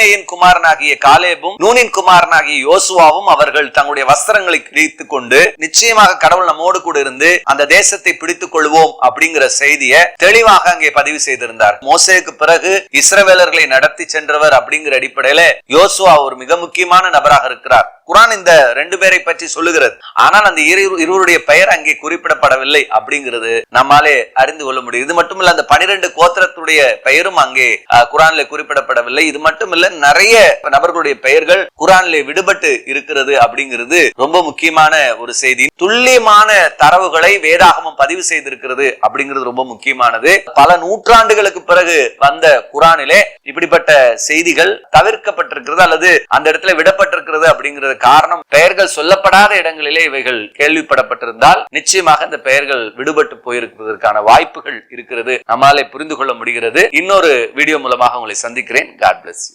எப்புன்னேயின் குமாரனாகிய காலேபும் நூனின் குமாரனாகிய யோசுவாவும் அவர்கள் தங்களுடைய வஸ்திரங்களை கிழித்துக் கொண்டு நிச்சயமாக கடவுள் நம்மோடு கூட இருந்து அந்த தேசத்தை பிடித்துக் கொள்வோம் அப்படிங்கிற செய்தியை தெளிவாக அங்கே பதிவு செய்திருந்தார். மோசேக்கு பிறகு இஸ்ரவேலர்களை நடத்தி சென்றவர் அப்படிங்கிற அடிப்படையில யோசுவா ஒரு மிக முக்கியமான நபராக இருக்கிறார். குர்ஆன் இந்த 2 பேரை பற்றி சொல்லுகிறது. ஆனால் அந்த இருவருடைய பெயர் அங்கே குறிப்பிடப்படவில்லை அப்படிங்கிறது நம்மாலே அறிந்து கொள்ள முடியும். இது மட்டுமல்ல, அந்த 12 கோத்திரத்துடைய பெயரும் அங்கே குர்ஆனிலே குறிப்பிடப்படவில்லை. இது மட்டுமல்ல, நிறைய நபர்களுடைய பெயர்கள் குர்ஆனிலே விடுபட்டு இருக்கிறது அப்படிங்கிறது ரொம்ப முக்கியமான ஒரு செய்தி. துல்லியமான தரவுகளை வேதாகமம் பதிவு செய்திருக்கிறது அப்படிங்கிறது ரொம்ப முக்கியமானது. பல நூற்றாண்டுகளுக்கு பிறகு வந்த குர்ஆனிலே இப்படிப்பட்ட செய்திகள் தவிர்க்கப்பட்டிருக்கிறது அல்லது அந்த இடத்துல விடப்பட்டிருக்கிறது அப்படிங்கிறது காரணம் பெயர்கள் சொல்லப்படாத இடங்களிலே இவைகள் கேள்விப்படப்பட்டிருந்தால் நிச்சயமாக இந்த பெயர்கள் விடுபட்டு போயிருப்பதற்கான வாய்ப்புகள் இருக்கிறது. நம்மாலே புரிந்து கொள்ள முடிகிறது. இன்னொரு வீடியோ மூலமாக உங்களை சந்திக்கிறேன். God bless you.